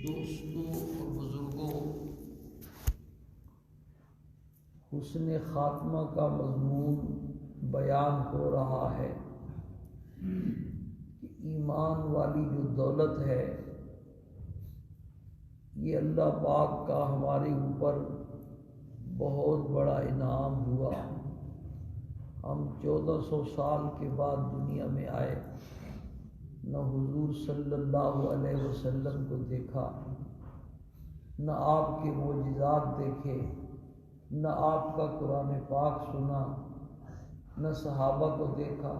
دوستوں اور بزرگوں، حسن خاتمہ کا مضمون بیان ہو رہا ہے کہ ایمان والی جو دولت ہے یہ اللہ پاک کا ہمارے اوپر بہت بڑا انعام ہوا۔ ہم 1400 سال کے بعد دنیا میں آئے، نہ حضور صلی اللہ علیہ وسلم کو دیکھا، نہ آپ کے معجزات دیکھے، نہ آپ کا قرآن پاک سنا، نہ صحابہ کو دیکھا،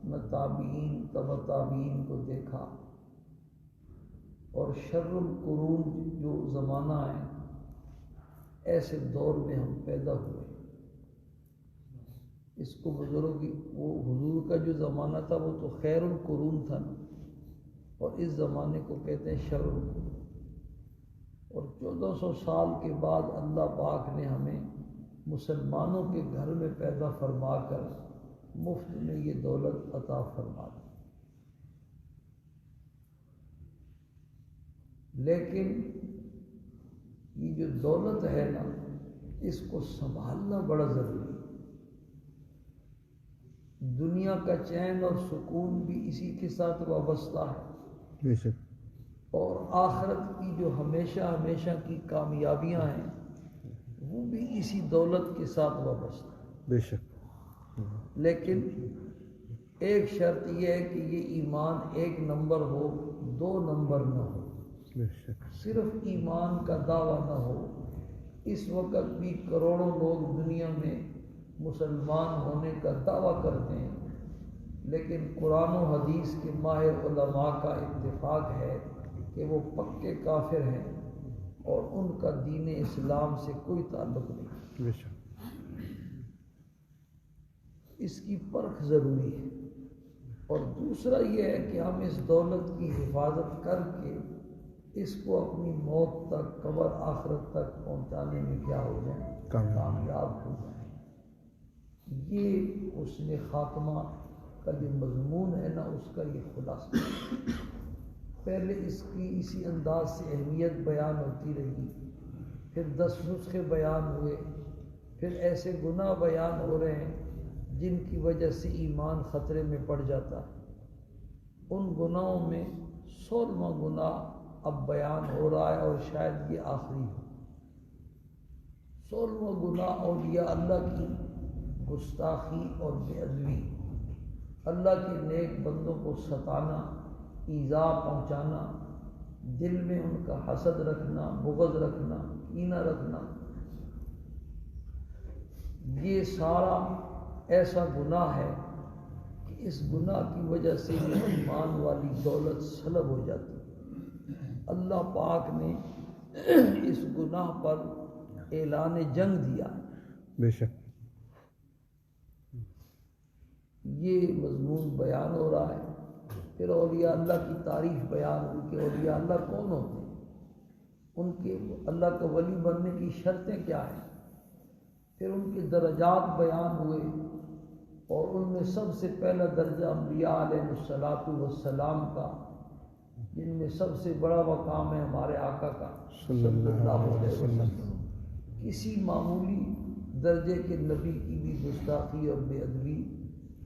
نہ تابعین تبع تابعین کو دیکھا، اور شر القرون جو زمانہ ہے ایسے دور میں ہم پیدا ہوئے۔ اس کو بزرگی وہ حضور کا جو زمانہ تھا وہ تو خیر القرون تھا نا، اور اس زمانے کو کہتے ہیں شر القرون۔ اور 1400 سال کے بعد اللہ پاک نے ہمیں مسلمانوں کے گھر میں پیدا فرما کر مفت میں یہ دولت عطا فرما دی۔ لیکن یہ جو دولت ہے نا، اس کو سنبھالنا بڑا ضروری ہے۔ دنیا کا چین اور سکون بھی اسی کے ساتھ وابستہ ہے، بے شک، اور آخرت کی جو ہمیشہ ہمیشہ کی کامیابیاں ہیں وہ بھی اسی دولت کے ساتھ وابستہ ہے۔ بے شک، لیکن ایک شرط یہ ہے کہ یہ ایمان 1 نمبر ہو، 2 نمبر نہ ہو۔ بے شک، صرف ایمان کا دعویٰ نہ ہو۔ اس وقت بھی کروڑوں لوگ دنیا میں مسلمان ہونے کا دعویٰ کرتے ہیں، لیکن قرآن و حدیث کے ماہر علماء کا اتفاق ہے کہ وہ پکے کافر ہیں اور ان کا دین اسلام سے کوئی تعلق نہیں۔ بے شک، اس کی پرکھ ضروری ہے۔ اور دوسرا یہ ہے کہ ہم اس دولت کی حفاظت کر کے اس کو اپنی موت تک، قبر آخرت تک پہنچانے میں کیا ہو جائیں، کامیاب ہو جائیں۔ یہ حسن خاتمہ کا جو مضمون ہے نا، اس کا یہ خلاصہ ہے۔ پہلے اس کی اسی انداز سے اہمیت بیان ہوتی رہی، پھر 10 نسخے بیان ہوئے، پھر ایسے گناہ بیان ہو رہے ہیں جن کی وجہ سے ایمان خطرے میں پڑ جاتا ہے۔ ان گناہوں میں 16واں گناہ اب بیان ہو رہا ہے، اور شاید یہ آخری ہو۔ 16واں گناہ اولیاء اللہ کی گستاخی اور بے ادبی، اللہ کے نیک بندوں کو ستانا، ایذا پہنچانا، دل میں ان کا حسد رکھنا، بغض رکھنا، کینہ رکھنا، یہ سارا ایسا گناہ ہے کہ اس گناہ کی وجہ سے ایمان والی دولت سلب ہو جاتی ہے۔ اللہ پاک نے اس گناہ پر اعلان جنگ دیا ہے۔ بے شک، یہ مضمون بیان ہو رہا ہے۔ پھر اولیاء اللہ کی تعریف بیان ہوئی کہ اولیاء اللہ کون ہوتے ہیں، ان کے اللہ کا ولی بننے کی شرطیں کیا ہیں، پھر ان کے درجات بیان ہوئے، اور ان میں سب سے پہلا درجہ انبیاء علیہ الصلوۃ والسلام کا، جن میں سب سے بڑا مقام ہے ہمارے آقا کا صلی اللہ علیہ وسلم۔ کسی معمولی درجے کے نبی کی بھی گستاخی اور بے ادبی،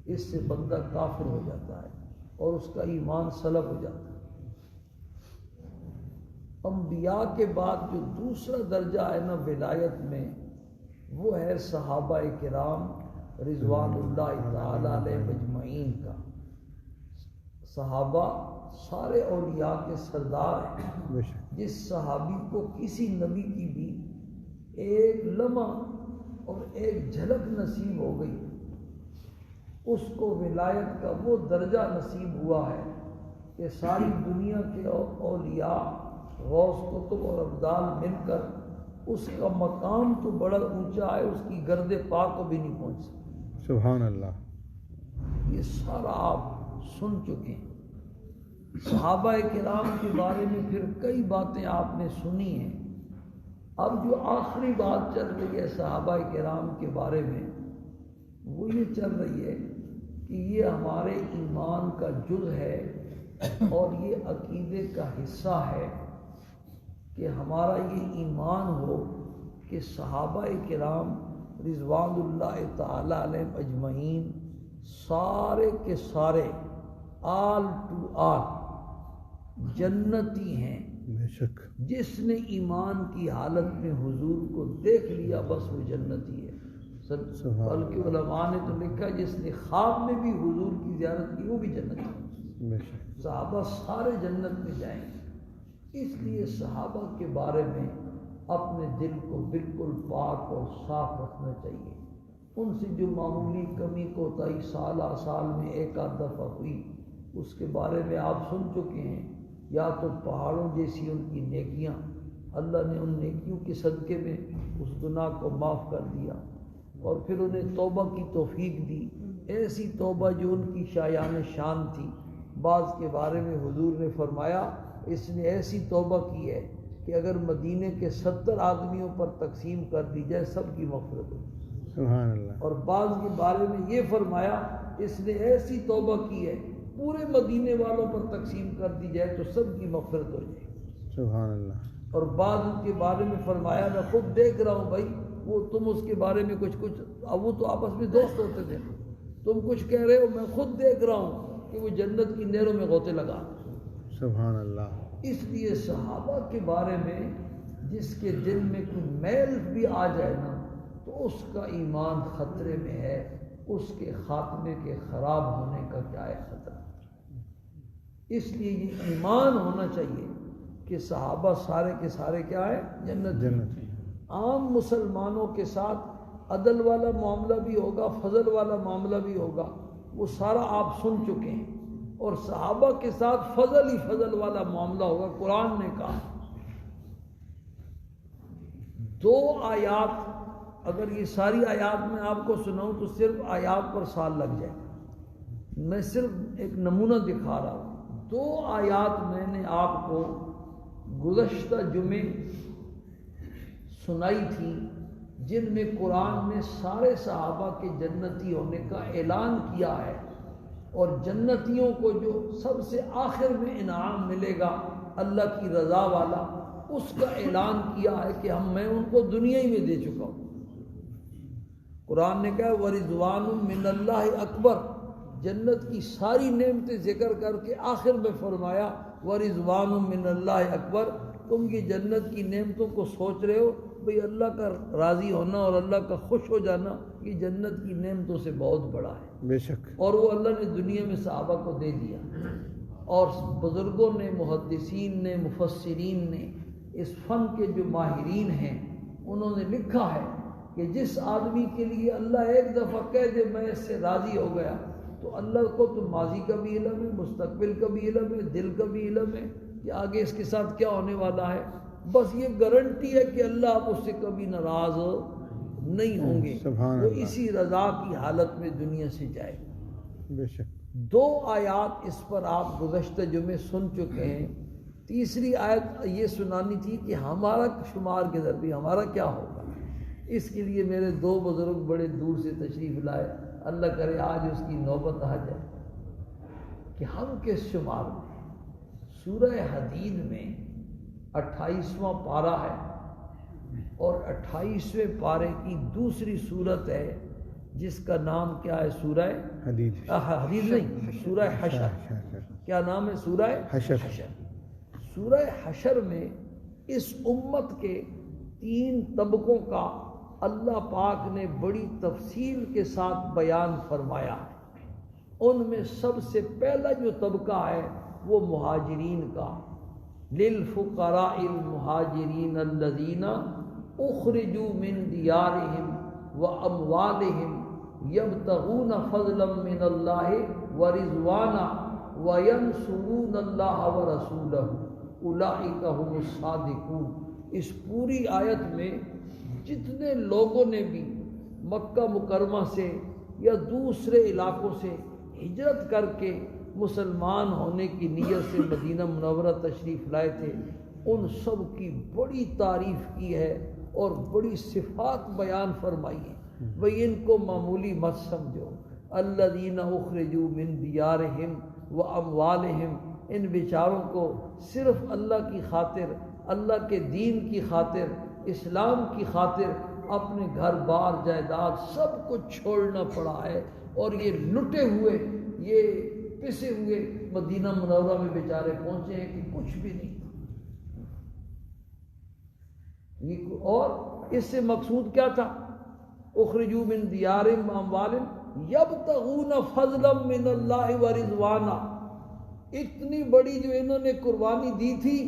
اس سے بندہ کافر ہو جاتا ہے اور اس کا ایمان سلب ہو جاتا ہے۔ انبیاء کے بعد جو دوسرا درجہ ہے نا ولایت میں، وہ ہے صحابہ کرام رضوان اللہ تعالی علیہ مجمعین کا۔ صحابہ سارے اولیاء کے سردار ہیں۔ بے شک، جس صحابی کو کسی نبی کی بھی ایک لمحہ اور ایک جھلک نصیب ہو گئی، اس کو ولایت کا وہ درجہ نصیب ہوا ہے کہ ساری دنیا کے اولیاء، غوث، قطب اور ابدال مل کر اس کا مقام تو بڑا اونچا ہے، اس کی گرد پاک کو بھی نہیں پہنچ سکتی۔ سبحان اللہ۔ یہ سارا آپ سن چکے ہیں۔ صحابہ کرام کے بارے میں پھر کئی باتیں آپ نے سنی ہیں۔ اب جو آخری بات چل رہی ہے صحابہ کرام کے بارے میں، وہ یہ چل رہی ہے کہ یہ ہمارے ایمان کا جز ہے، اور یہ عقیدے کا حصہ ہے کہ ہمارا یہ ایمان ہو کہ صحابہ کرام رضوان اللہ تعالی علیہم اجمعین سارے کے سارے آل ٹو آل جنتی ہیں. بے شک. جس نے ایمان کی حالت میں حضور کو دیکھ لیا بس وہ جنتی ہے. بلکہ علماء نے تو لکھا جس نے خواب میں بھی حضور کی زیارت کی وہ بھی جنتی ہے. بے شک. صحابہ سارے جنت میں جائیں گے. اس لیے صحابہ کے بارے میں اپنے دل کو بالکل پاک اور صاف رکھنا چاہیے. ان سے جو معمولی کمی کوتاہی سال میں ایک آدھ دفعہ ہوئی اس کے بارے میں آپ سن چکے ہیں. یا تو پہاڑوں جیسی ان کی نیکیاں، اللہ نے ان نیکیوں کے صدقے میں اس گناہ کو معاف کر دیا اور پھر انہیں توبہ کی توفیق دی. ایسی توبہ جو ان کی شایان شان تھی. بعض کے بارے میں حضور نے فرمایا اس نے ایسی توبہ کی ہے کہ اگر مدینے کے 70 آدمیوں پر تقسیم کر دی جائے سب کی مغفرت ہو. سبحان اللہ. اور بعض کے بارے میں یہ فرمایا اس نے ایسی توبہ کی ہے پورے مدینے والوں پر تقسیم کر دی جائے تو سب کی مغفرت ہو جائے. سبحان اللہ. اور بعض کے بارے میں فرمایا میں خود دیکھ رہا ہوں بھائی وہ تم اس کے بارے میں کچھ اب وہ تو آپس میں دوست ہوتے تھے، تم کچھ کہہ رہے ہو میں خود دیکھ رہا ہوں کہ وہ جنت کی نہروں میں غوطے لگا. سبحان اللہ. اس لیے صحابہ کے بارے میں جس کے دل میں کوئی میل بھی آ جائے نا تو اس کا ایمان خطرے میں ہے. اس کے خاتمے کے خراب ہونے کا کیا ہے خطرہ. اس لیے یہ ایمان ہونا چاہیے کہ صحابہ سارے کے سارے کیا ہے جنت. عام مسلمانوں کے ساتھ عدل والا معاملہ بھی ہوگا، فضل والا معاملہ بھی ہوگا، وہ سارا آپ سن چکے ہیں. اور صحابہ کے ساتھ فضل ہی فضل والا معاملہ ہوگا. قرآن نے کہا 2 آیات، اگر یہ ساری آیات میں آپ کو سناؤں تو صرف آیات پر سال لگ جائے. میں صرف ایک نمونہ دکھا رہا ہوں. 2 آیات میں نے آپ کو گزشتہ جمعے سنائی تھی جن میں قرآن نے سارے صحابہ کے جنتی ہونے کا اعلان کیا ہے اور جنتیوں کو جو سب سے آخر میں انعام ملے گا اللہ کی رضا والا اس کا اعلان کیا ہے کہ میں ان کو دنیا ہی میں دے چکا ہوں. قرآن نے کہا وَرِضْوَانٌ مِّنَ اللَّهِ اکبر. جنت کی ساری نعمتیں ذکر کر کے آخر میں فرمایا وَرِضْوَانٌ مِّنَ اللَّهِ اکبر. تم یہ جنت کی نعمتوں کو سوچ رہے ہو بھئی اللہ کا راضی ہونا اور اللہ کا خوش ہو جانا یہ جنت کی نعمتوں سے بہت بڑا ہے. بے شک. اور وہ اللہ نے دنیا میں صحابہ کو دے دیا. اور بزرگوں نے، محدثین نے، مفسرین نے، اس فن کے جو ماہرین ہیں انہوں نے لکھا ہے کہ جس آدمی کے لیے اللہ ایک دفعہ کہہ دے میں اس سے راضی ہو گیا تو اللہ کو تو ماضی کا بھی علم ہے، مستقبل کا بھی علم ہے، دل کا بھی علم ہے کہ آگے اس کے ساتھ کیا ہونے والا ہے. بس یہ گارنٹی ہے کہ اللہ آپ اس سے کبھی ناراض نہیں ہوں گے. وہ اسی رضا کی حالت میں دنیا سے جائے. بے شک. 2 آیات اس پر آپ گزشتہ جمعے سن چکے ہیں. تیسری آیت یہ سنانی تھی کہ ہمارا شمار کدھر بھی ہمارا کیا ہوگا. اس کے لیے میرے 2 بزرگ بڑے دور سے تشریف لائے. اللہ کرے آج اس کی نوبت آ جائے کہ ہم کس شمار میں. سورہ حدید میں 28واں پارہ ہے اور 28ویں پارے کی دوسری صورت ہے جس کا نام کیا ہے؟ سورہ حدید. حدید نہیں، سورہ حشر. کیا نام ہے؟ سورہ حشر. سورہ حشر میں اس امت کے 3 طبقوں کا اللہ پاک نے بڑی تفصیل کے ساتھ بیان فرمایا ہے. ان میں سب سے پہلا جو طبقہ ہے وہ مہاجرین کا. للفقراء المہاجرین الذین اخرجوا من دیارہم واموالہم یبتغون فضلا من اللہ ورضوانا وینصرون اللہ ورسولہ اولئک هم الصادقون. اس پوری آیت میں جتنے لوگوں نے بھی مکہ مکرمہ سے یا دوسرے علاقوں سے ہجرت کر کے مسلمان ہونے کی نیت سے مدینہ منورہ تشریف لائے تھے ان سب کی بڑی تعریف کی ہے اور بڑی صفات بیان فرمائی ہیں. بھئی ان کو معمولی مت سمجھو. الذین اخرجوا من دیارہم واموالہم ان بیچاروں کو صرف اللہ کی خاطر، اللہ کے دین کی خاطر، اسلام کی خاطر اپنے گھر بار جائیداد سب کچھ چھوڑنا پڑا ہے، اور یہ لٹے ہوئے، یہ پسے ہوئے مدینہ منورہ میں بیچارے پہنچے ہیں کہ کچھ بھی نہیں۔ اور اس سے مقصود کیا تھا؟ اخرجوا من دیارہم واموالہم یبتغون فضلا من اللہ ورضوانا۔ اتنی بڑی جو انہوں نے قربانی دی تھی،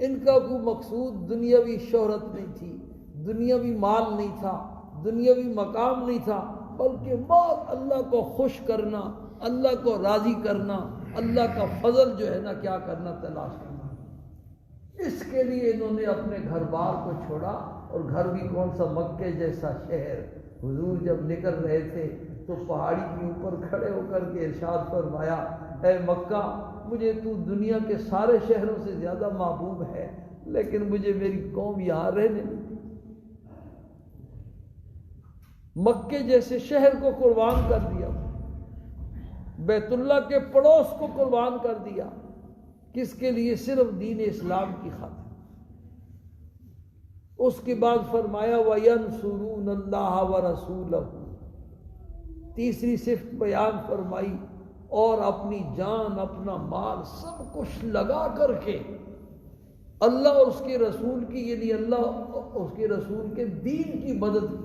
ان کا کوئی مقصود دنیاوی شہرت نہیں تھی، دنیاوی مال نہیں تھا، دنیاوی مقام نہیں تھا، بلکہ بہت اللہ کو خوش کرنا، اللہ کو راضی کرنا، اللہ کا فضل جو ہے نا کیا کرنا، تلاش کرنا۔ اس کے لیے انہوں نے اپنے گھر بار کو چھوڑا، اور گھر بھی کون سا، مکے جیسا شہر۔ حضور جب نکل رہے تھے تو پہاڑی کے اوپر کھڑے ہو کر کے ارشاد فرمایا، اے مکہ، مجھے تو دنیا کے سارے شہروں سے زیادہ محبوب ہے، لیکن مجھے میری قوم یہاں رہنے نہیں۔ مکے جیسے شہر کو قربان کر دیا، بیت اللہ کے پڑوس کو قربان کر دیا، کس کے لیے؟ صرف دین اسلام کی خاطر۔ اس کے بعد فرمایا وَيَنْصُرُونَ اللَّهَ وَرَسُولَهُ، تیسری صفت بیان فرمائی، اور اپنی جان، اپنا مال سب کچھ لگا کر کے اللہ اور اس کے رسول کی، یعنی اللہ اور اس کے رسول کے دین کی مدد کی،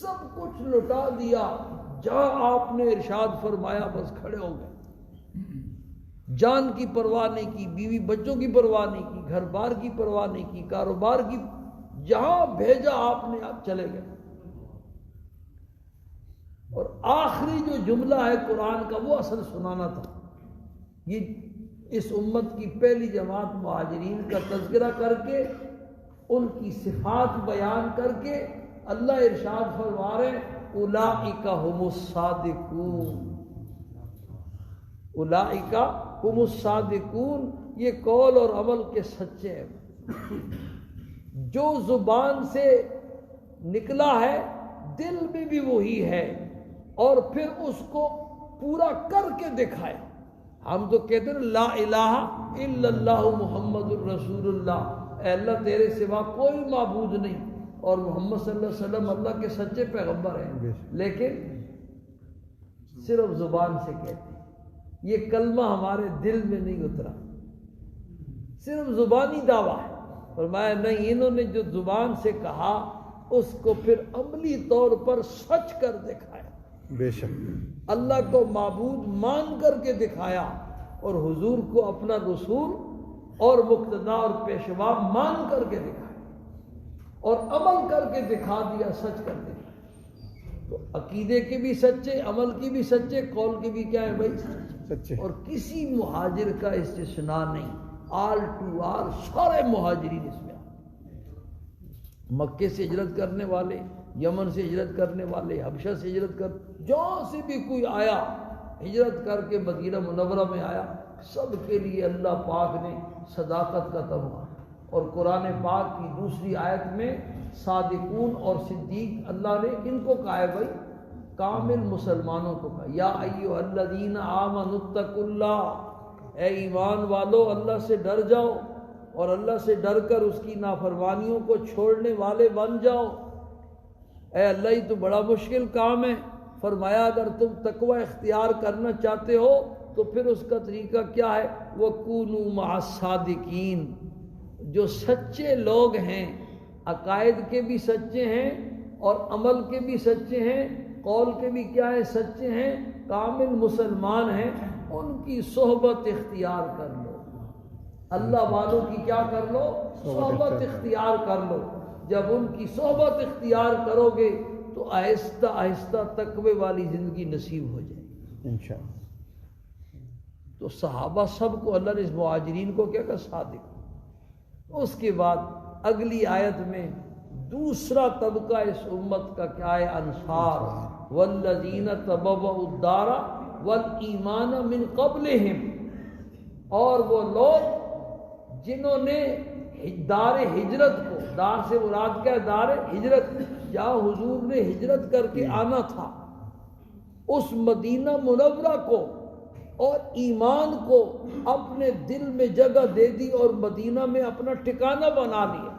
سب کچھ لٹا دیا۔ جہاں آپ نے ارشاد فرمایا بس کھڑے ہو گئے، جان کی پرواہ نہیں کی، بیوی بچوں کی پرواہ نہیں کی، گھر بار کی پرواہ نہیں کی، کاروبار کی، جہاں بھیجا آپ نے آپ چلے گئے۔ اور آخری جو جملہ ہے قرآن کا وہ اصل سنانا تھا۔ یہ اس امت کی پہلی جماعت مہاجرین کا تذکرہ کر کے، ان کی صفات بیان کر کے اللہ ارشاد فرما رہے ہیں اولئک هم الصادقون، اولئک هم الصادقون، یہ قول اور عمل کے سچے ہیں۔ جو زبان سے نکلا ہے دل میں بھی وہی ہے، اور پھر اس کو پورا کر کے دکھایا۔ ہم تو کہتے ہیں لا الہ الا اللہ محمد الرسول اللہ، اے اللہ تیرے سوا کوئی معبود نہیں، اور محمد صلی اللہ علیہ وسلم اللہ کے سچے پیغمبر ہیں، لیکن صرف زبان سے کہتے ہیں، یہ کلمہ ہمارے دل میں نہیں اترا، صرف زبانی دعویٰ ہے۔ فرمایا نہیں، انہوں نے جو زبان سے کہا اس کو پھر عملی طور پر سچ کر دکھایا، بے شک اللہ کو معبود مان کر کے دکھایا، اور حضور کو اپنا رسول اور مقتدا اور پیشوا مان کر کے دکھایا، اور عمل کر کے دکھا دیا، سچ کر دکھایا۔ تو عقیدے کے بھی سچے، عمل کی بھی سچے، قول کے بھی کیا ہے بھائی سچے، اور کسی مہاجر کا استثناء نہیں، آل ٹو آل سارے مہاجرین اس میں، مکے سے ہجرت کرنے والے، یمن سے ہجرت کرنے والے، حبشہ سے ہجرت کر، جہاں سے بھی کوئی آیا ہجرت کر کے مدینہ منورہ میں آیا، سب کے لیے اللہ پاک نے صداقت کا تمغہ، اور قرآن پاک کی دوسری آیت میں صادقون اور صدیق اللہ نے ان کو کہا ہے بھائی، کامل مسلمانوں کو کہا، یا ایھا الذین آمنوا اتقوا اللہ، اے ایمان والو اللہ سے ڈر جاؤ، اور اللہ سے ڈر کر اس کی نافرمانیوں کو چھوڑنے والے بن جاؤ۔ اے اللہ، یہ تو بڑا مشکل کام ہے۔ فرمایا اگر تم تقوی اختیار کرنا چاہتے ہو تو پھر اس کا طریقہ کیا ہے؟ وَكُونُوا مَعَ الصَّادِقِينَ، جو سچے لوگ ہیں، عقائد کے بھی سچے ہیں اور عمل کے بھی سچے ہیں، قول کے بھی کیا ہے؟ سچے ہیں، کامل مسلمان ہیں، ان کی صحبت اختیار کر لو، اللہ والوں کی کیا کر لو؟ صحبت اختیار کر لو۔ جب ان کی صحبت اختیار کرو گے تو آہستہ آہستہ تقوی والی زندگی نصیب ہو جائے گی انشاءاللہ۔ تو صحابہ سب کو اللہ نے اس مہاجرین کو کیا کہا؟ صادق۔ اس کے بعد اگلی آیت میں دوسرا طبقہ اس امت کا کیا ہے؟ انصار، والذین تبوؤا الدار والایمان من قبلہم، اور وہ لوگ جنہوں نے دار ہجرت کو، دار سے مراد کیا ہے؟ دار ہجرت، جہاں حضور نے ہجرت کر کے آنا تھا، اس مدینہ منورہ کو اور ایمان کو اپنے دل میں جگہ دے دی اور مدینہ میں اپنا ٹھکانہ بنا لیا.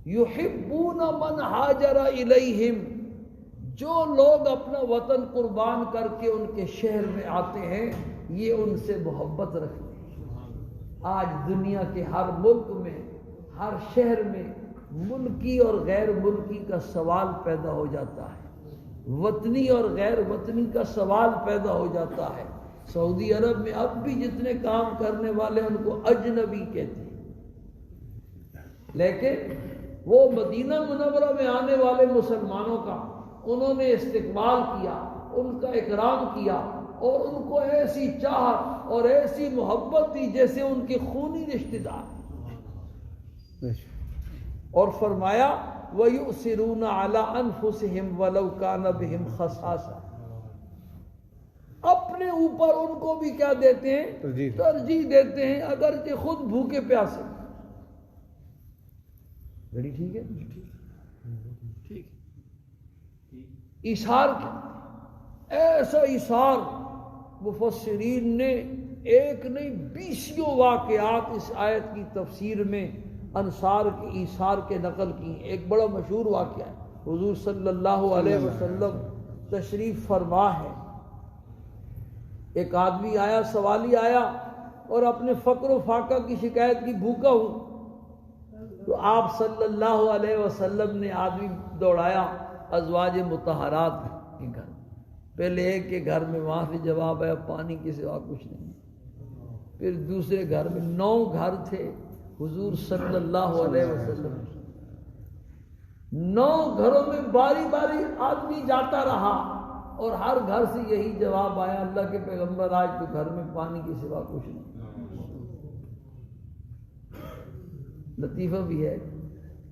یحبون من ہاجر الیہم، جو لوگ اپنا وطن قربان کر کے ان کے شہر میں آتے ہیں یہ ان سے محبت رکھتے ہیں. آج دنیا کے ہر ملک میں، ہر شہر میں ملکی اور غیر ملکی کا سوال پیدا ہو جاتا ہے، وطنی اور غیر وطنی کا سوال پیدا ہو جاتا ہے. سعودی عرب میں اب بھی جتنے کام کرنے والے ان کو اجنبی کہتے ہیں، لیکن وہ مدینہ منورہ میں آنے والے مسلمانوں کا انہوں نے استقبال کیا، ان کا اکرام کیا اور ان کو ایسی چاہت اور ایسی محبت دی جیسے ان کے خونی رشتہ دار. اور فرمایا وَيُؤْثِرُونَ عَلَىٰ أَنفُسِهِمْ وَلَوْ كَانَ بِهِمْ خَصَاصَةٌ، اپنے اوپر ان کو بھی کیا دیتے ہیں؟ ترجیح دیتے ہیں اگرچہ خود بھوکے پیاسے. بڑی ٹھیک ہے، ٹھیک. ایثار ایسا ایثار مفسرین نے ایک نہیں 20 واقعات اس آیت کی تفسیر میں انصار کے ایثار کے نقل کی. ایک بڑا مشہور واقعہ ہے، حضور صلی اللہ علیہ وسلم تشریف فرما ہے. ایک آدمی آیا، سوالی آیا اور اپنے فقر و فاقہ کی شکایت کی، بھوکا ہوں. تو آپ صلی اللہ علیہ وسلم نے آدمی دوڑایا ازواج مطہرات کے گھر. پہلے ایک کے گھر میں وہاں سے جواب آیا پانی کے سوا کچھ نہیں. پھر دوسرے گھر میں 9 گھر تھے. حضور صلی اللہ علیہ وسلم 9 گھروں میں باری باری آدمی جاتا رہا اور ہر گھر سے یہی جواب آیا اللہ کے پیغمبر آج تو گھر میں پانی کے سوا کچھ نہیں. لطیفہ بھی ہے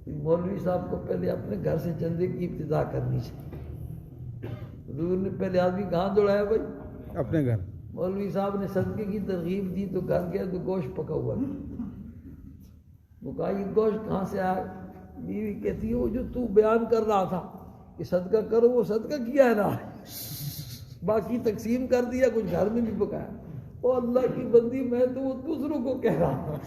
کہ مولوی صاحب کو پہلے اپنے گھر سے چندے کی ابتدا کرنی چاہیے. حضور نے پہلے آدمی کہاں دوڑایا بھائی؟ اپنے گھر. مولوی صاحب نے صدقے کی ترغیب دی تو گھر گیا تو گوشت پکا ہوا تھا. وہ کہا یہ گوشت کہاں سے آیا؟ بیوی کہتی ہے وہ جو تو بیان کر رہا تھا کہ صدقہ کرو وہ صدقہ کیا ہے نا، باقی تقسیم کر دیا، کچھ گھر میں بھی پکایا. او اللہ کی بندی میں تو وہ دوسروں کو کہہ رہا ہوں.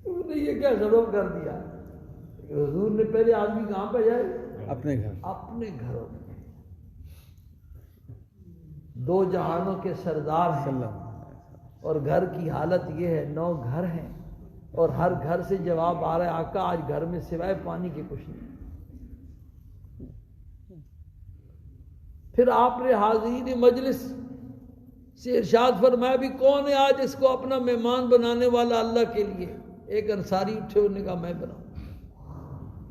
تو نے یہ کیا سبب کر دیا؟ حضور نے پہلے آدمی کہاں پہ جائے؟ اپنے گھر. اپنے گھروں میں. 2 جہانوں کے سردار ہیں اور گھر کی حالت یہ ہے 9 گھر ہیں اور ہر گھر سے جواب آ رہا ہے آقا آج گھر میں سوائے پانی کے کچھ نہیں. پھر آپ نے حاضرین مجلس سے ارشاد فرمایا بھی کون ہے آج اس کو اپنا مہمان بنانے والا اللہ کے لیے؟ ایک انصاری اٹھے، انہوں نے کہا میں بناؤں.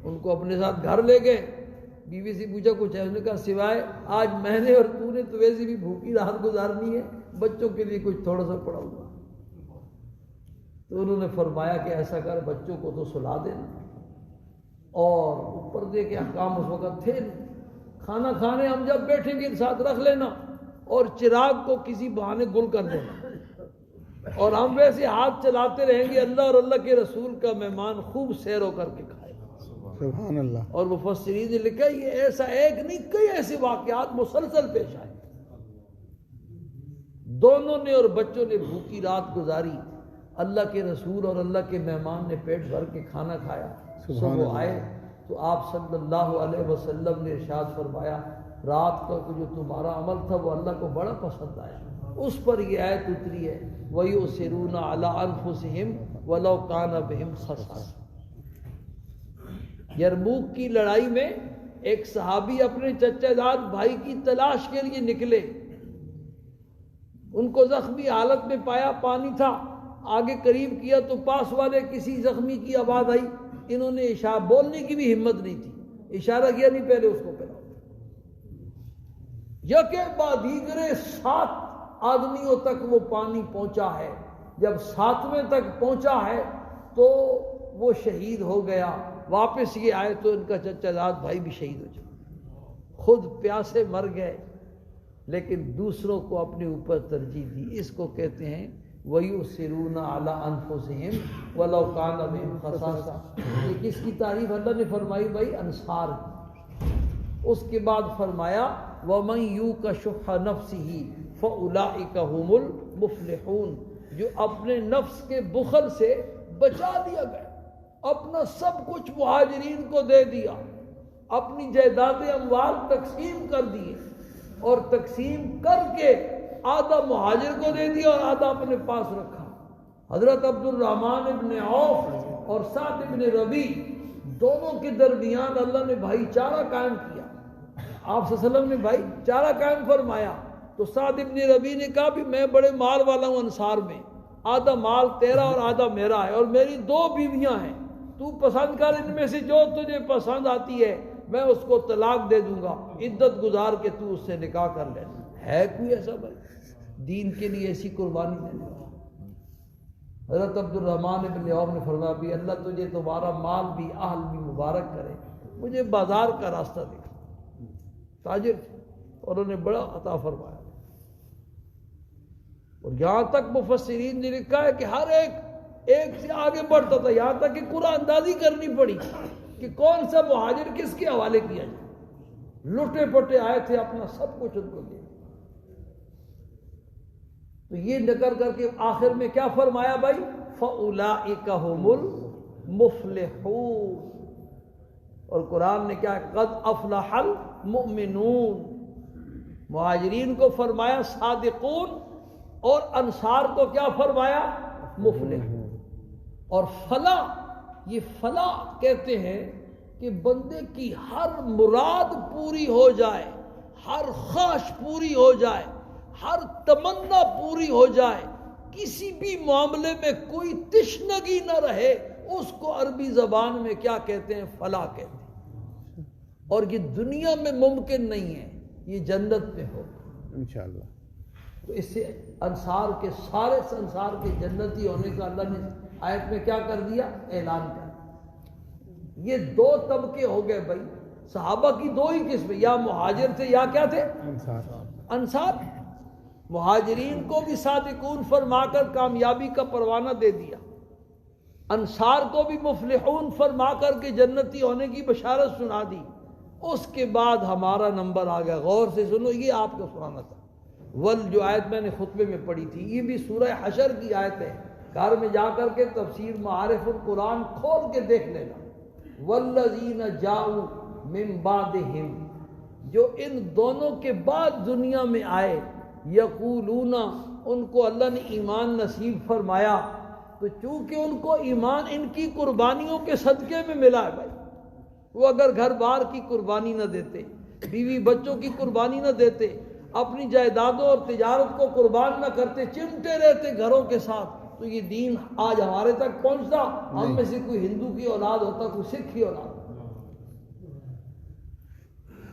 ان کو اپنے ساتھ گھر لے گئے. بیوی سے پوچھا کچھ ہے؟ انہوں نے کہا سوائے آج میں نے اور تو نے تو ویسے بھی بھوکی رات گزارنی ہے، بچوں کے لیے کچھ تھوڑا سا پڑا ہوا. تو انہوں نے فرمایا کہ ایسا کر بچوں کو تو سلا دینا اور اوپر دے کے احکام اس وقت تھے کھانا کھانے ہم جب بیٹھیں گے ساتھ رکھ لینا اور چراغ کو کسی بہانے گل کر دینا اور ہم ویسے ہاتھ چلاتے رہیں گے، اللہ اور اللہ کے رسول کا مہمان خوب سیر ہو کر کے کھائے. سبحان اللہ. اور مفسرین نے لکھا یہ ایسا ایک نہیں کئی ایسے واقعات مسلسل پیش آئے. دونوں نے اور بچوں نے بھوکی رات گزاری. اللہ کے رسول اور اللہ کے مہمان نے پیٹ بھر کے کھانا کھایا. صبح آئے تو آپ صلی اللہ علیہ وسلم نے ارشاد فرمایا رات کا جو تمہارا عمل تھا وہ اللہ کو بڑا پسند آیا. اس پر یہ آیت اتری ہے وَيُؤْثِرُونَ عَلَىٰ أَنفُسِهِمْ وَلَوْ كَانَ بِهِمْ خَصَاصَةٌ. یرموک کی لڑائی میں ایک صحابی اپنے چچا زاد بھائی کی تلاش کے لیے نکلے. ان کو زخمی حالت میں پایا، پانی تھا، آگے قریب کیا تو پاس والے کسی زخمی کی آواز آئی. انہوں نے اشارہ بولنے کی بھی ہمت نہیں تھی، اشارہ کیا نہیں پہلے اس کو پہلا. یکے بعد دیگرے 7 آدمیوں تک وہ پانی پہنچا ہے. جب 7ویں تک پہنچا ہے تو وہ شہید ہو گیا. واپس یہ آئے تو ان کا چچا زاد بھائی بھی شہید ہو چکا. خود پیاسے مر گئے لیکن دوسروں کو اپنے اوپر ترجیح دی. اس کو کہتے ہیں وَيُؤْثِرُونَ عَلَىٰ أَنفُسِهِمْ وَلَوْ كَانَ بِهِمْ خَصَاصَةٌ. یہ کس کی تعریف اللہ نے فرمائی بھائی؟ انصار کی. اس کے بعد فرمایا وَمَن يُوقَ شُحَّ نَفْسِهِ فَأُولَٰئِكَ هُمُ الْمُفْلِحُونَ، جو اپنے نفس کے بخل سے بچا دیا گیا، اپنا سب کچھ مہاجرین کو دے دیا، اپنی جائیداد اموال تقسیم کر دیے، اور تقسیم کر کے آدھا مہاجر کو دے دیا اور آدھا اپنے پاس رکھا۔ حضرت عبد الرحمن ابن عوف اور سعد ابن ربیع دونوں کے درمیان اللہ نے بھائی چارہ قائم کیا، آپ صلی اللہ علیہ وسلم نے بھائی چارہ قائم فرمایا۔ تو سعد ابن ربیع نے کہا بھی میں بڑے مال والا ہوں انصار میں، آدھا مال تیرا اور آدھا میرا ہے، اور میری 2 بیویاں ہیں، تو پسند کر ان میں سے جو تجھے پسند آتی ہے، میں اس کو طلاق دے دوں گا، عدت گزار کے تو اس سے نکاح کر لینا۔ ہے کوئی ایسا بھائی دین کے لیے ایسی قربانی دینے والا؟ حضرت عبد الرحمن ابن عوف نے فرمایا بھی اللہ تجھے تمہارا مال بھی اہل بھی مبارک کرے، مجھے بازار کا راستہ دکھا۔ تاجر تھے اور انہوں نے بڑا عطا فرمایا، اور یہاں تک مفسرین نے لکھا ہے کہ ہر ایک سے آگے بڑھتا تھا، یہاں تک کہ قرآن اندازی کرنی پڑی کہ کون سا مہاجر کس کے حوالے کیا جائے۔ لٹے پٹے آئے تھے، اپنا سب کچھ ان کو دے۔ تو یہ نکر کر کے آخر میں کیا فرمایا بھائی؟ فَأُولَٰئِكَ هُمُ الْمُفْلِحُونَ، اور قرآن نے کیا قد افلح المؤمنون، مہاجرین کو فرمایا صادقون اور انصار کو کیا فرمایا؟ مفلحون۔ اور فلاح، یہ فلاح کہتے ہیں کہ بندے کی ہر مراد پوری ہو جائے، ہر خواہش پوری ہو جائے، ہر تمنا پوری ہو جائے، کسی بھی معاملے میں کوئی تشنگی نہ رہے، اس کو عربی زبان میں کیا کہتے ہیں؟ فلاح کہتے ہیں۔ اور یہ دنیا میں ممکن نہیں ہے، یہ جنت میں ہو انشاءاللہ۔ تو اس سے انصار کے سارے انصار کے جنتی ہونے کا اللہ نے آیت میں کیا کر دیا؟ اعلان کر دیا۔ یہ 2 طبقے ہو گئے بھائی، صحابہ کی 2 ہی قسمیں، یا مہاجر تھے یا کیا تھے؟ انصار۔ مہاجرین کو بھی صادقون فرما کر کامیابی کا پروانہ دے دیا، انصار کو بھی مفلحون فرما کر کے جنتی ہونے کی بشارت سنا دی۔ اس کے بعد ہمارا نمبر آ گیا، غور سے سنو، یہ آپ کو سنانا تھا۔ جو آیت میں نے خطبے میں پڑھی تھی، یہ بھی سورہ حشر کی آیت ہے، گھر میں جا کر کے تفسیر معارف القرآن کھول کے دیکھ لینا۔ والذین جاؤ من بعدہم، جو ان دونوں کے بعد دنیا میں آئے، یقولون، ان کو اللہ نے ایمان نصیب فرمایا، تو چونکہ ان کو ایمان ان کی قربانیوں کے صدقے میں ملا ہے بھائی، وہ اگر گھر بار کی قربانی نہ دیتے، بیوی بچوں کی قربانی نہ دیتے، اپنی جائیدادوں اور تجارت کو قربان نہ کرتے، چمٹے رہتے گھروں کے ساتھ، تو یہ دین آج ہمارے تک پہنچتا؟ ہم میں سے کوئی ہندو کی اولاد ہوتا، کوئی سکھ کی اولاد ہوتا۔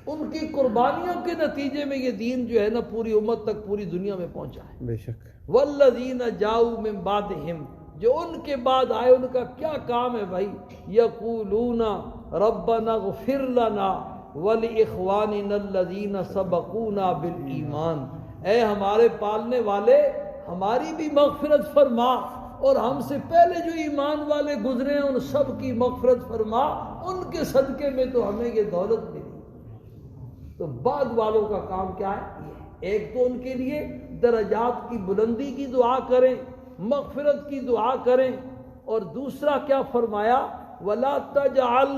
ان کی قربانیوں کے نتیجے میں یہ دین جو ہے نا پوری امت تک، پوری دنیا میں پہنچا ہے۔ بے شک۔ والذین جاؤ من بعدہم، جو ان کے بعد آئے، ان کا کیا کام ہے بھائی؟ یقولون ربنا اغفر لنا ولاخواننا الذین سبقونا بالایمان، اے ہمارے پالنے والے ہماری بھی مغفرت فرما، اور ہم سے پہلے جو ایمان والے گزرے ہیں ان سب کی مغفرت فرما، ان کے صدقے میں تو ہمیں یہ دولت ملی۔ تو بعد والوں کا کام کیا ہے؟ ایک تو ان کے لیے درجات کی بلندی کی دعا کریں، مغفرت کی دعا کریں، اور دوسرا کیا فرمایا؟ وَلَا تَجْعَلْ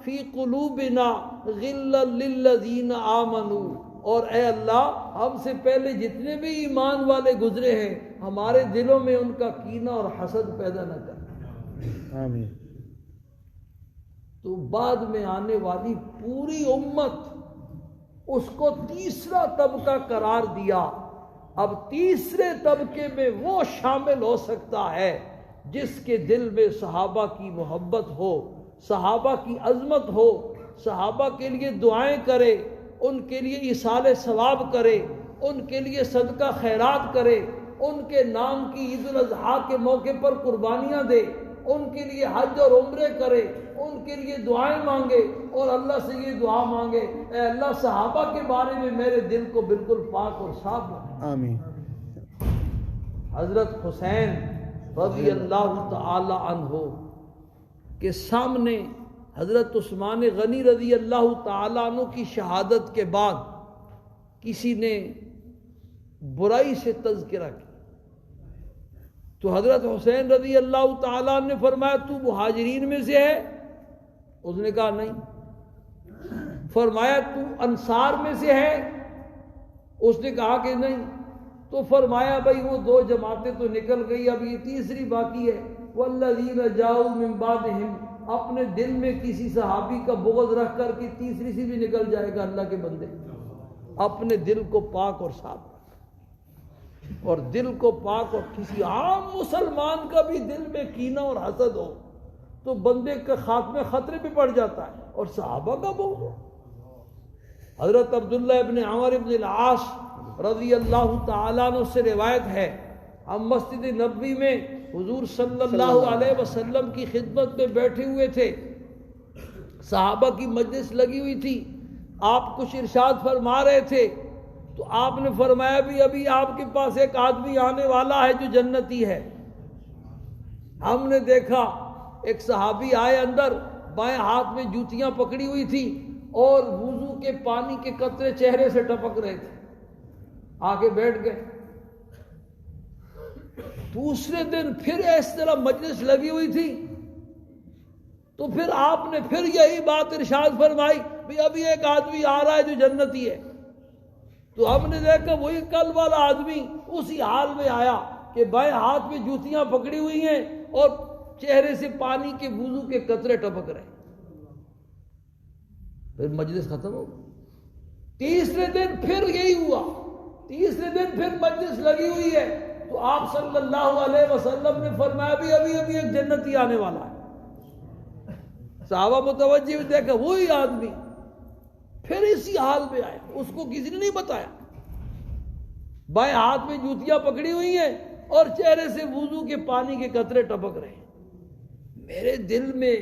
فِي قُلُوبِنَا غِلًّا لِلَّذِينَ آمَنُوا، اور اے اللہ ہم سے پہلے جتنے بھی ایمان والے گزرے ہیں، ہمارے دلوں میں ان کا کینہ اور حسد پیدا نہ کرنا۔ آمین۔ تو بعد میں آنے والی پوری امت، اس کو تیسرا طبقہ قرار دیا۔ اب تیسرے طبقے میں وہ شامل ہو سکتا ہے جس کے دل میں صحابہ کی محبت ہو، صحابہ کی عظمت ہو، صحابہ کے لیے دعائیں کرے، ان کے لیے ایصال ثواب کرے، ان کے لیے صدقہ خیرات کرے، ان کے نام کی عید الاضحیٰ کے موقع پر قربانیاں دے، ان کے لیے حج اور عمرے کرے، ان کے لیے دعائیں مانگے، اور اللہ سے یہ دعا مانگے اے اللہ صحابہ کے بارے میں میرے دل کو بالکل پاک اور صاف بنا۔ آمین۔ حضرت حسین رضی اللہ تعالی عنہ کے سامنے حضرت عثمان غنی رضی اللہ تعالیٰ عنہ کی شہادت کے بعد کسی نے برائی سے تذکرہ کیا تو حضرت حسین رضی اللہ تعالیٰ عنہ نے فرمایا تو مہاجرین میں سے ہے؟ اس نے کہا نہیں۔ فرمایا تو انصار میں سے ہے؟ اس نے کہا کہ نہیں۔ تو فرمایا بھائی وہ دو جماعتیں تو نکل گئی، اب یہ تیسری باقی ہے۔ والذین جاؤوا من بعدہم، اپنے دل میں کسی صحابی کا بغض رکھ کر کے تیسری سی بھی نکل جائے گا۔ اللہ کے بندے اپنے دل کو پاک اور صاف رکھ، اور دل کو پاک، اور کسی عام مسلمان کا بھی دل میں کینہ اور حسد ہو تو بندے کا خاتمے خطرے پہ پڑ جاتا ہے، اور صحابہ کا بغض ہو۔ حضرت عبداللہ ابن عمر ابن العاص رضی اللہ تعالیٰ عنہ سے روایت ہے، ہم مسجد نبوی میں حضور صلی اللہ علیہ وسلم کی خدمت میں بیٹھے ہوئے تھے، صحابہ کی مجلس لگی ہوئی تھی، آپ کچھ ارشاد فرما رہے تھے تو آپ نے فرمایا بھی ابھی آپ کے پاس ایک آدمی آنے والا ہے جو جنتی ہے۔ ہم نے دیکھا ایک صحابی آئے اندر، بائیں ہاتھ میں جوتیاں پکڑی ہوئی تھی اور وضو کے پانی کے قطرے چہرے سے ٹپک رہے تھے، آگے بیٹھ گئے۔ دوسرے دن پھر اس طرح مجلس لگی ہوئی تھی تو پھر آپ نے پھر یہی بات ارشاد فرمائی بھی ابھی ایک آدمی آ رہا ہے جو جنتی ہے۔ تو ہم نے دیکھا وہی کل والا آدمی اسی حال میں آیا کہ بائیں ہاتھ میں جوتیاں پکڑی ہوئی ہیں اور چہرے سے پانی کے وضو کے قطرے ٹپک رہے۔ پھر مجلس ختم ہو گئی۔ تیسرے دن پھر یہی ہوا، تیسرے دن پھر مجلس لگی ہوئی ہے تو آپ صلی اللہ علیہ وسلم نے فرمایا بھی ابھی ایک جنتی آنے والا ہے۔ صحابہ متوجہ دیکھا وہی آدمی پھر اسی حال میں آئے، اس کو کسی نے نہیں بتایا، بائیں ہاتھ میں جوتیاں پکڑی ہوئی ہیں اور چہرے سے وضو کے پانی کے قطرے ٹپک رہے ہیں۔ میرے دل میں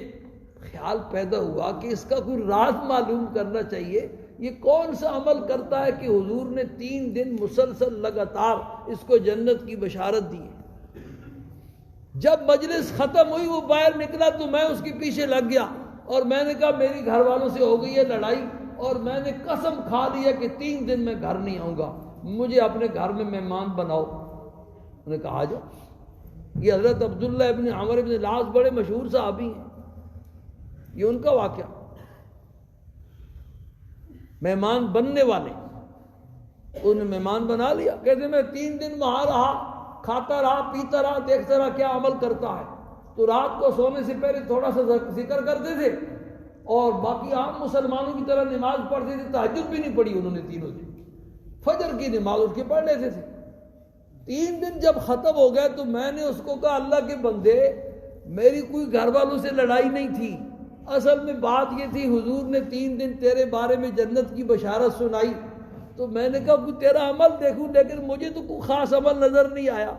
خیال پیدا ہوا کہ اس کا کوئی راز معلوم کرنا چاہیے، یہ کون سا عمل کرتا ہے کہ حضور نے 3 دن مسلسل لگاتار اس کو جنت کی بشارت دی ہے۔ جب مجلس ختم ہوئی وہ باہر نکلا تو میں اس کے پیچھے لگ گیا اور میں نے کہا میری گھر والوں سے ہو گئی ہے لڑائی اور میں نے قسم کھا لی ہے کہ 3 دن میں گھر نہیں آؤں گا، مجھے اپنے گھر میں مہمان بناؤ۔ انہوں نے کہا آ جاؤ۔ یہ حضرت عبداللہ ابن عمر ابن العاص بڑے مشہور صحابی ہیں، یہ ان کا واقعہ، مہمان بننے والے، انہوں نے مہمان بنا لیا۔ کہتے میں 3 دن وہاں رہا، کھاتا رہا، پیتا رہا، دیکھتا رہا کیا عمل کرتا ہے۔ تو رات کو سونے سے پہلے تھوڑا سا ذکر کرتے تھے اور باقی عام مسلمانوں کی طرح نماز پڑھتے تھے۔ تہجد بھی نہیں پڑھی انہوں نے تینوں دن، فجر کی نماز اٹھ کے پڑھ لیتے تھے۔ 3 دن جب ختم ہو گئے تو میں نے اس کو کہا اللہ کے بندے میری کوئی گھر والوں سے لڑائی نہیں تھی، اصل میں بات یہ تھی حضور نے 3 دن تیرے بارے میں جنت کی بشارت سنائی، تو میں نے کہا کوئی تیرا عمل دیکھوں لیکن مجھے تو کوئی خاص عمل نظر نہیں آیا۔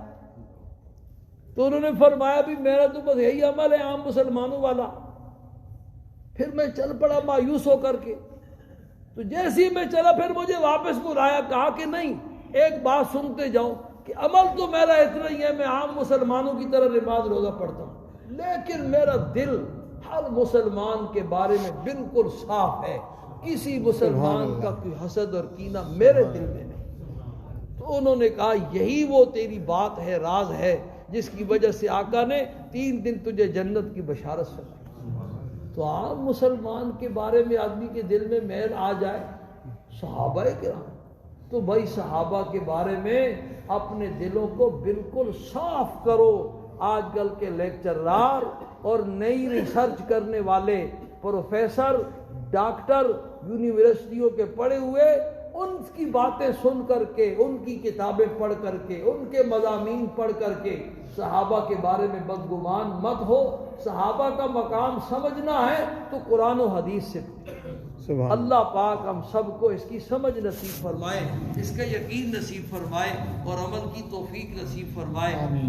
تو انہوں نے فرمایا بھی میرا تو بس یہی عمل ہے عام مسلمانوں والا۔ پھر میں چل پڑا مایوس ہو کر کے، تو جیسے ہی میں چلا پھر مجھے واپس بلایا، کہا کہ نہیں ایک بات سنتے جاؤ کہ عمل تو میرا اتنا ہی ہے، میں عام مسلمانوں کی طرح نماز روزہ پڑھتا ہوں، لیکن میرا دل ہر مسلمان کے بارے میں بالکل صاف ہے، کسی مسلمان کا کوئی حسد اور کینہ میرے دل میں نہیں۔ تو انہوں نے کہا یہی وہ تیری بات ہے، راز ہے جس کی وجہ سے آقا نے 3 دن تجھے جنت کی بشارت سنائی۔ تو عام مسلمان کے بارے میں آدمی کے دل میں میل آ جائے، صحابہ کرام تو بھائی صحابہ کے بارے میں اپنے دلوں کو بالکل صاف کرو۔ آج کل کے لیکچرار اور نئی ریسرچ کرنے والے پروفیسر، ڈاکٹر، یونیورسٹیوں کے پڑھے ہوئے ان کی باتیں سن کر کے، ان کی کتابیں پڑھ کر کے، ان کے مضامین پڑھ کر کے صحابہ کے بارے میں بدگمان مت ہو۔ صحابہ کا مقام سمجھنا ہے تو قرآن و حدیث سے اللہ پاک ہم سب کو اس کی سمجھ نصیب فرمائے، اس کا یقین نصیب فرمائے اور عمل کی توفیق نصیب فرمائے۔